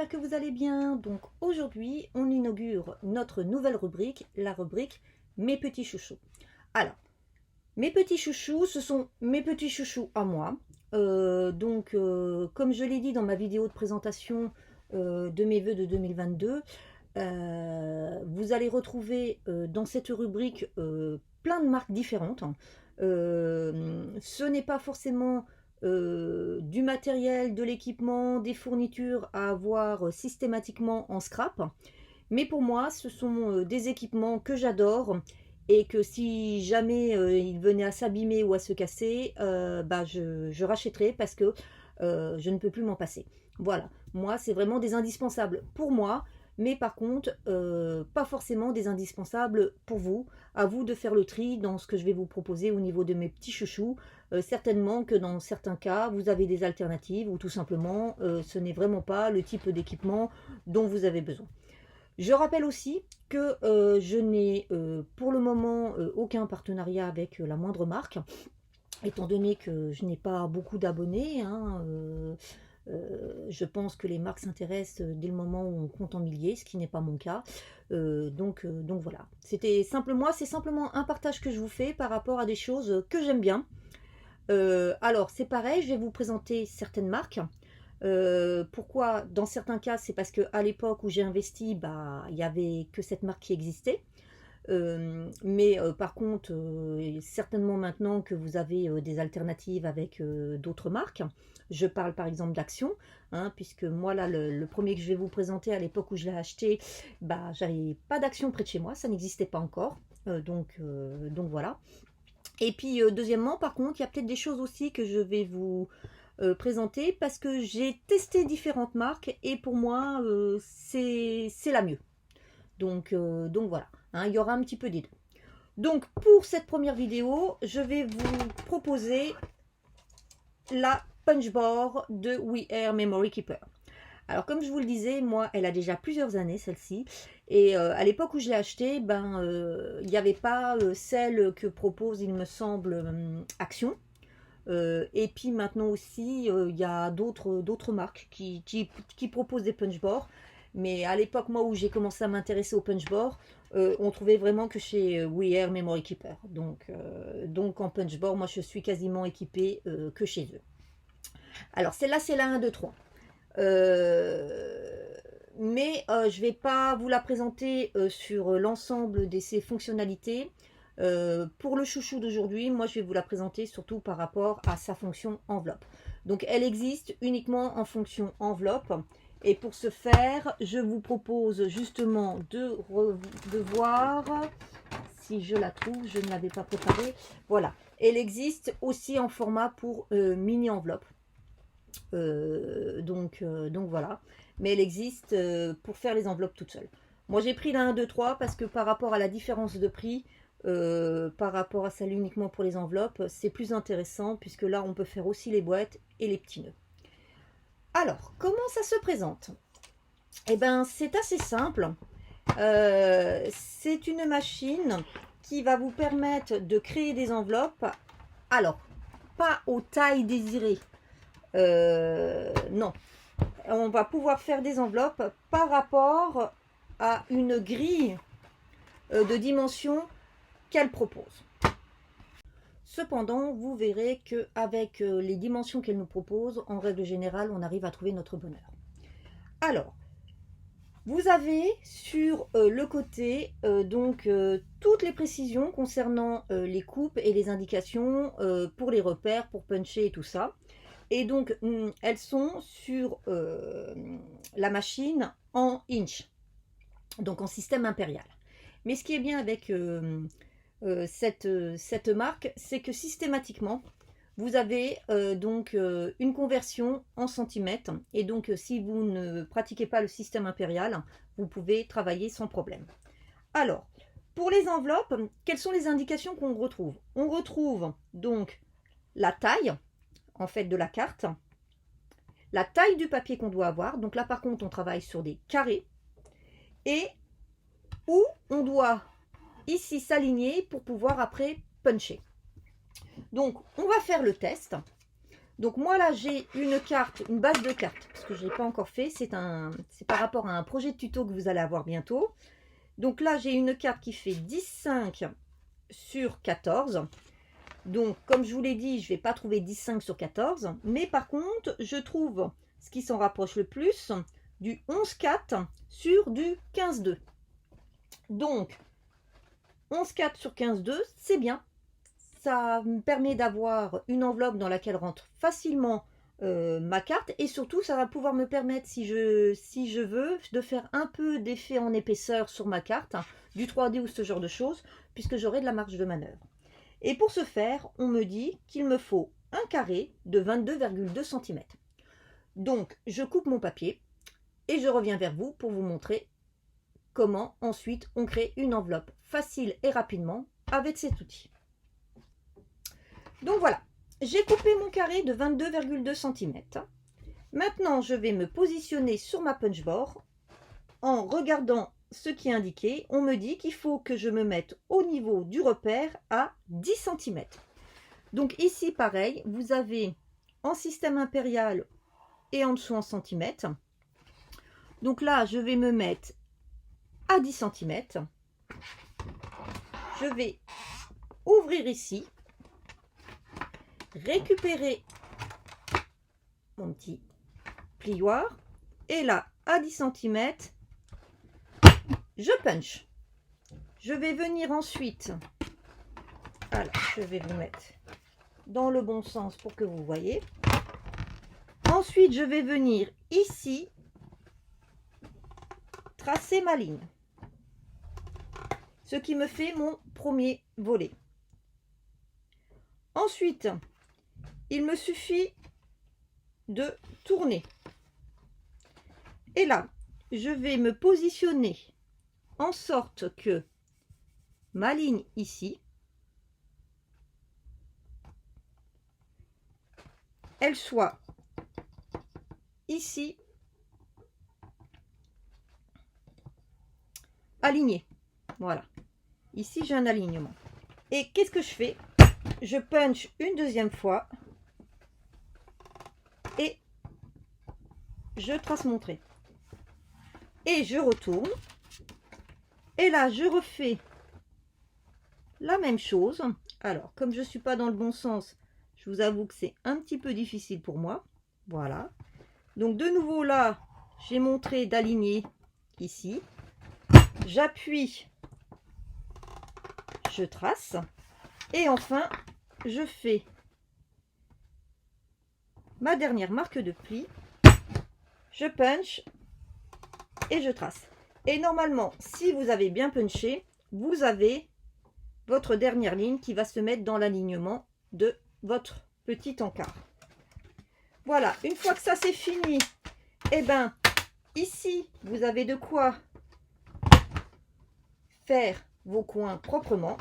j'espère que vous allez bien. Donc aujourd'hui, on inaugure notre nouvelle rubrique, la rubrique Mes petits chouchous. Alors, mes petits chouchous, ce sont mes petits chouchous à moi. Comme je l'ai dit dans ma vidéo de présentation de mes vœux de 2022, vous allez retrouver dans cette rubrique plein de marques différentes. Ce n'est pas forcément du matériel, de l'équipement, des fournitures à avoir systématiquement en scrap. Mais pour moi, ce sont des équipements que j'adore et que si jamais ils venaient à s'abîmer ou à se casser, je rachèterai parce que je ne peux plus m'en passer. Voilà, moi, c'est vraiment des indispensables pour moi, mais par contre, pas forcément des indispensables pour vous. À vous de faire le tri dans ce que je vais vous proposer au niveau de mes petits chouchous. Certainement que dans certains cas, vous avez des alternatives ou tout simplement, ce n'est vraiment pas le type d'équipement dont vous avez besoin. Je rappelle aussi que je n'ai pour le moment aucun partenariat avec la moindre marque, étant donné que je n'ai pas beaucoup d'abonnés. Je pense que les marques s'intéressent dès le moment où on compte en milliers, ce qui n'est pas mon cas. Donc voilà. C'est simplement un partage que je vous fais par rapport à des choses que j'aime bien. Alors c'est pareil, je vais vous présenter certaines marques. Pourquoi dans certains cas, c'est parce qu'à l'époque où j'ai investi, il n'y avait que cette marque qui existait. Par contre, certainement maintenant que vous avez des alternatives avec d'autres marques. Je parle par exemple d'Action, puisque moi là, le premier que je vais vous présenter à l'époque où je l'ai acheté, j'avais pas d'Action près de chez moi, ça n'existait pas encore. Donc voilà. Et puis deuxièmement, par contre, il y a peut-être des choses aussi que je vais vous présenter parce que j'ai testé différentes marques et pour moi, c'est la mieux. Donc voilà, il y aura un petit peu des deux. Donc pour cette première vidéo, je vais vous proposer la Punchboard de WeAir Memory Keeper. Alors comme je vous le disais, moi elle a déjà plusieurs années celle-ci, et à l'époque où je l'ai achetée, il n'y avait pas celle que propose il me semble Action. Et puis maintenant aussi il y a d'autres marques qui proposent des punchboards. Mais à l'époque moi où j'ai commencé à m'intéresser aux punchboards, on trouvait vraiment que chez WeAir Memory Keeper. Donc en punchboard, moi je suis quasiment équipée que chez eux. Alors celle-là c'est la 1, 2, 3. Je ne vais pas vous la présenter sur l'ensemble de ses fonctionnalités. Pour le chouchou d'aujourd'hui, moi je vais vous la présenter surtout par rapport à sa fonction enveloppe. Donc elle existe uniquement en fonction enveloppe. Et pour ce faire, je vous propose justement de voir si je la trouve. Je ne l'avais pas préparée. Voilà, elle existe aussi en format pour mini enveloppe. Donc voilà, mais elle existe pour faire les enveloppes toutes seules. Moi j'ai pris la 1, 2, 3 parce que par rapport à la différence de prix, par rapport à celle uniquement pour les enveloppes, c'est plus intéressant puisque là on peut faire aussi les boîtes et les petits nœuds. Alors comment ça se présente? Eh ben c'est assez simple. C'est une machine qui va vous permettre de créer des enveloppes. Alors pas aux tailles désirées. Non, on va pouvoir faire des enveloppes par rapport à une grille de dimensions qu'elle propose. Cependant, vous verrez qu'avec les dimensions qu'elle nous propose, en règle générale, on arrive à trouver notre bonheur. Alors, vous avez sur le côté toutes les précisions concernant les coupes et les indications pour les repères, pour puncher et tout ça. Et donc, elles sont sur la machine en inch, donc en système impérial. Mais ce qui est bien avec cette marque, c'est que systématiquement, vous avez une conversion en centimètres. Et donc, si vous ne pratiquez pas le système impérial, vous pouvez travailler sans problème. Alors, pour les enveloppes, quelles sont les indications qu'on retrouve? On retrouve donc la taille, en fait, de la carte, la taille du papier qu'on doit avoir. Donc là par contre on travaille sur des carrés et où on doit ici s'aligner pour pouvoir après puncher. Donc on va faire le test. Donc moi là j'ai une carte, une base de cartes, parce que je ne l'ai pas encore fait, c'est par rapport à un projet de tuto que vous allez avoir bientôt. Donc là j'ai une carte qui fait 10,5 sur 14. Donc comme je vous l'ai dit, je ne vais pas trouver 10,5 sur 14, mais par contre je trouve ce qui s'en rapproche le plus du 11,4 sur du 15,2. Donc 11,4 sur 15,2, c'est bien. Ça me permet d'avoir une enveloppe dans laquelle rentre facilement ma carte, et surtout ça va pouvoir me permettre, si je veux, de faire un peu d'effet en épaisseur sur ma carte, hein, du 3D ou ce genre de choses, puisque j'aurai de la marge de manœuvre. Et pour ce faire, on me dit qu'il me faut un carré de 22,2 cm. Donc je coupe mon papier et je reviens vers vous pour vous montrer comment ensuite on crée une enveloppe facile et rapidement avec cet outil. Donc voilà, j'ai coupé mon carré de 22,2 cm. Maintenant, je vais me positionner sur ma punchboard en regardant ce qui est indiqué. On me dit qu'il faut que je me mette au niveau du repère à 10 cm. Donc ici, pareil, vous avez en système impérial et en dessous en centimètres. Donc là, je vais me mettre à 10 cm. Je vais ouvrir ici, récupérer mon petit plioir, et là à 10 cm je punch. Je vais venir ensuite, alors je vais vous mettre dans le bon sens pour que vous voyez. Ensuite je vais venir ici tracer ma ligne, ce qui me fait mon premier volet. Ensuite il me suffit de tourner. Et là, je vais me positionner en sorte que ma ligne ici, elle soit ici alignée. Voilà. Ici, j'ai un alignement. Et qu'est-ce que je fais? Je punch une deuxième fois et je trace mon trait. Et je retourne. Et là, je refais la même chose. Alors, comme je ne suis pas dans le bon sens, je vous avoue que c'est un petit peu difficile pour moi. Voilà. Donc, de nouveau, là, j'ai mon trait d'aligner ici. J'appuie, je trace. Et enfin, je fais ma dernière marque de pli. Je punch et je trace. Et normalement, si vous avez bien punché, vous avez votre dernière ligne qui va se mettre dans l'alignement de votre petit encart. Voilà, une fois que ça c'est fini, et ben ici, vous avez de quoi faire vos coins proprement.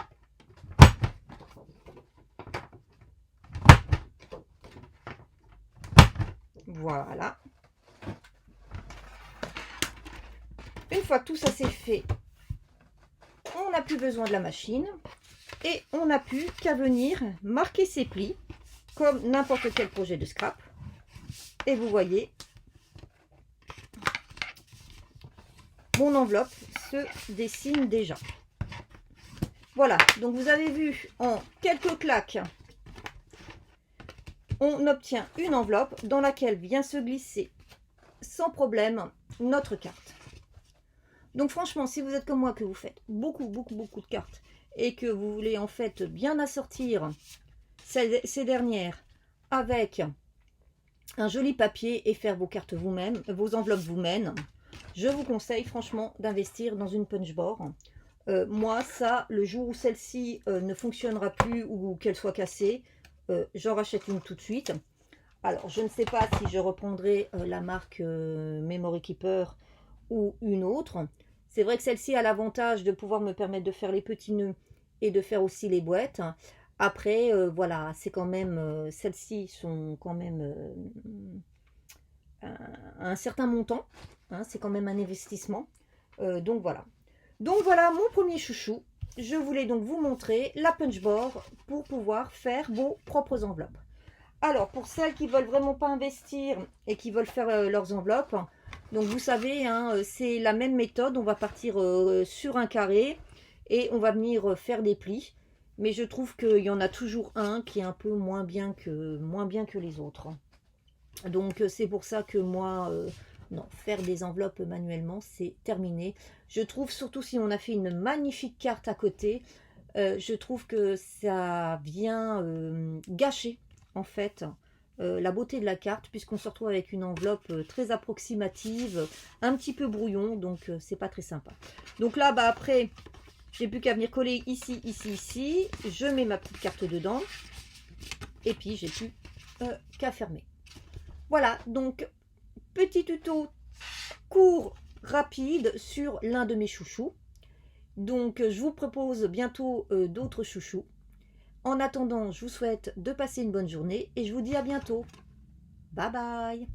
Voilà. Une fois que tout ça c'est fait, on n'a plus besoin de la machine et on n'a plus qu'à venir marquer ses plis comme n'importe quel projet de scrap. Et vous voyez, mon enveloppe se dessine déjà. Voilà, donc vous avez vu, en quelques claques, on obtient une enveloppe dans laquelle vient se glisser sans problème notre carte. Donc franchement, si vous êtes comme moi, que vous faites beaucoup de cartes et que vous voulez en fait bien assortir ces dernières avec un joli papier et faire vos cartes vous-même, vos enveloppes vous-même, je vous conseille franchement d'investir dans une punchboard. Moi, ça, le jour où celle-ci ne fonctionnera plus ou qu'elle soit cassée, j'en rachète une tout de suite. Alors, je ne sais pas si je reprendrai la marque Memory Keeper ou une autre. C'est vrai que celle-ci a l'avantage de pouvoir me permettre de faire les petits nœuds et de faire aussi les boîtes. Après, voilà, c'est quand même, celles-ci sont quand même un certain montant. Hein, c'est quand même un investissement. Donc voilà. Donc voilà mon premier chouchou. Je voulais donc vous montrer la punchboard pour pouvoir faire vos propres enveloppes. Alors, pour celles qui veulent vraiment pas investir et qui veulent faire leurs enveloppes, donc vous savez, hein, c'est la même méthode. On va partir sur un carré et on va venir faire des plis. Mais je trouve qu'il y en a toujours un qui est un peu moins bien que les autres. Donc c'est pour ça que moi, non, faire des enveloppes manuellement, c'est terminé. Je trouve surtout si on a fait une magnifique carte à côté, je trouve que ça vient gâcher en fait la beauté de la carte, puisqu'on se retrouve avec une enveloppe très approximative, un petit peu brouillon, donc c'est pas très sympa. Donc là, bah après, j'ai plus qu'à venir coller ici, ici, ici. Je mets ma petite carte dedans. Et puis, j'ai plus qu'à fermer. Voilà, donc, petit tuto court, rapide sur l'un de mes chouchous. Donc, je vous propose bientôt d'autres chouchous. En attendant, je vous souhaite de passer une bonne journée et je vous dis à bientôt. Bye bye!